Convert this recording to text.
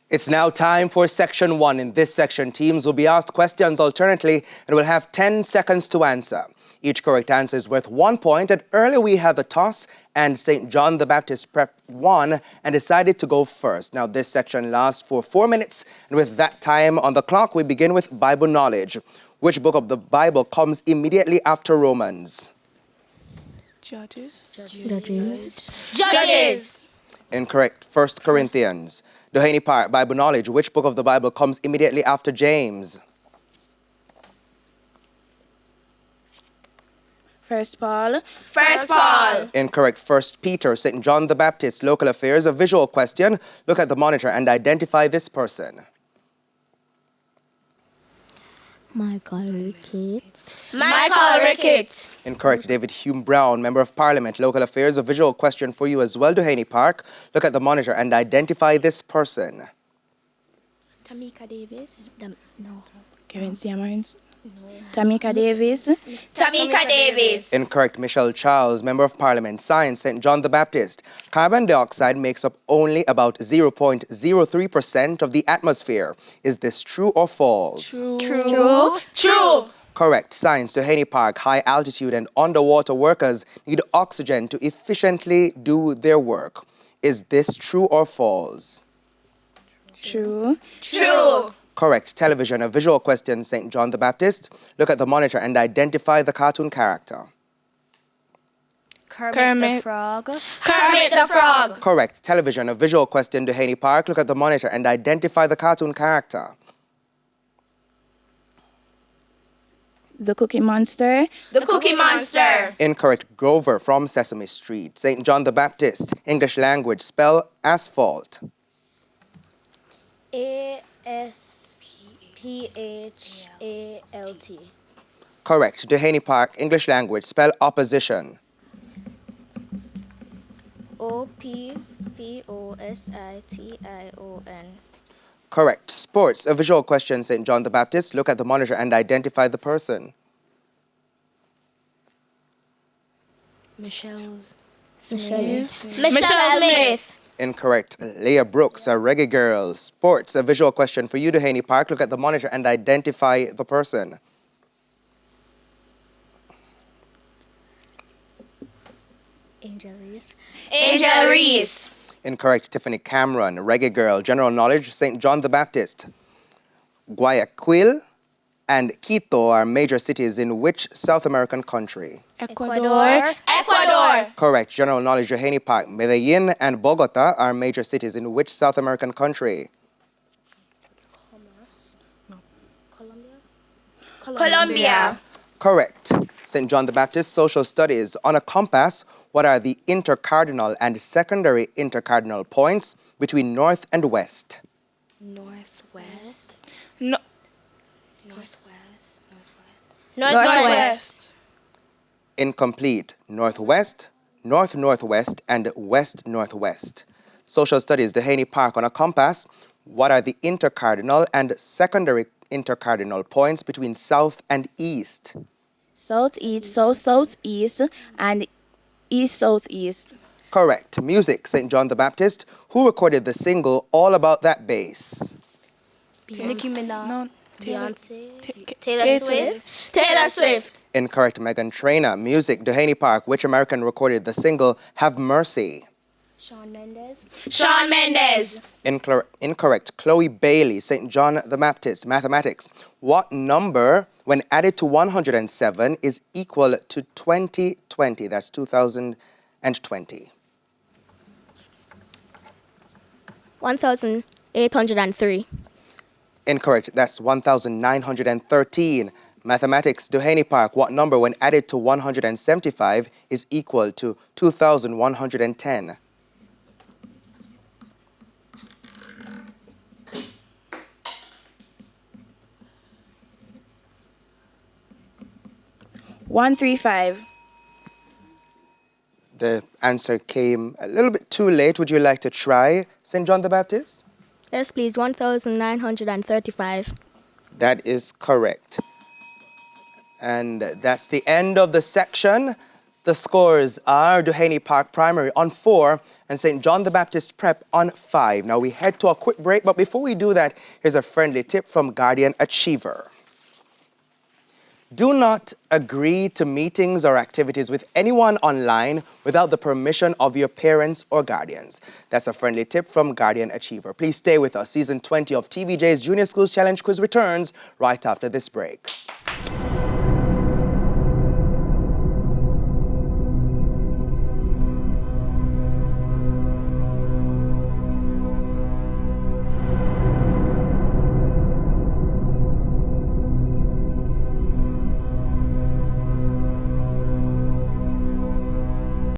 It's now time for Section 1. In this section, teams will be asked questions alternately and will have 10 seconds to answer. Each correct answer is worth 1 point, and earlier we had the toss and St. John the Baptist Prep won and decided to go first. Now this section lasts for 4 minutes, and with that time on the clock, we begin with Bible knowledge. Which book of the Bible comes immediately after Romans? Judges. Incorrect. 1 Corinthians. Duhaney Park, Bible knowledge. Which book of the Bible comes immediately after James? First Paul. Incorrect. 1 Peter. St. John the Baptist, local affairs. A visual question. Look at the monitor and identify this person. Michael Ricketts. Incorrect. David Hume Brown, Member of Parliament, local affairs. A visual question for you as well, Duhaney Park. Look at the monitor and identify this person. Tamika Davis. Kevin Siamons. Tamika Davis. Incorrect. Michelle Charles, Member of Parliament, Science, St. John the Baptist. Carbon dioxide makes up only about 0.03% of the atmosphere. Is this true or false? True. Correct. Science, Duhaney Park, high altitude and underwater workers need oxygen to efficiently do their work. Is this true or false? True. Correct. Television, a visual question, St. John the Baptist. Look at the monitor and identify the cartoon character. Kermit. Kermit the Frog. Correct. Television, a visual question, Duhaney Park. Look at the monitor and identify the cartoon character. The Cookie Monster. Incorrect. Grover from Sesame Street. St. John the Baptist, English language, spell asphalt. ASPHALT. Correct. Duhaney Park, English language, spell opposition. OPPOSITION. Correct. Sports, a visual question, St. John the Baptist. Look at the monitor and identify the person. Michelle Smith. Incorrect. Leah Brooks, a reggae girl. Sports, a visual question for you, Duhaney Park. Look at the monitor and identify the person. Angel Reese. Incorrect. Tiffany Cameron, reggae girl. General knowledge, St. John the Baptist. Guayaquil and Quito are major cities in which South American country? Ecuador. Correct. General knowledge, Duhaney Park. Medellin and Bogota are major cities in which South American country? Colombia. Correct. St. John the Baptist, social studies. On a compass, what are the intercardinal and secondary intercardinal points between north and west? Northwest. Incomplete. Northwest, north-northwest, and west-northwest. Social studies, Duhaney Park. On a compass, what are the intercardinal and secondary intercardinal points between south and east? Southeast, south-southeast, and east-southeast. Correct. Music, St. John the Baptist. Who recorded the single All About That Bass? Nicki Minaj. No. Beyonce. Taylor Swift. Incorrect. Meghan Trainor. Music, Duhaney Park. Which American recorded the single Have Mercy? Shawn Mendes. Incorrect. Chloe Bailey, St. John the Baptist. Mathematics. What number, when added to 107, is equal to 2020? That's 2020. 1,803. Incorrect. That's 1,913. Mathematics, Duhaney Park. What number, when added to 175, is equal to 2,110? $135. The answer came a little bit too late. Would you like to try, St. John the Baptist? Yes, please. 1,935. That is correct. And that's the end of the section. The scores are Duhaney Park Primary on 4 and St. John the Baptist Prep on 5. Now we head to a quick break, but before we do that, here's a friendly tip from Guardian Achiever. Do not agree to meetings or activities with anyone online without the permission of your parents or guardians. That's a friendly tip from Guardian Achiever. Please stay with us. Season 20 of TVJ's Junior Schools Challenge Quiz returns right after this break.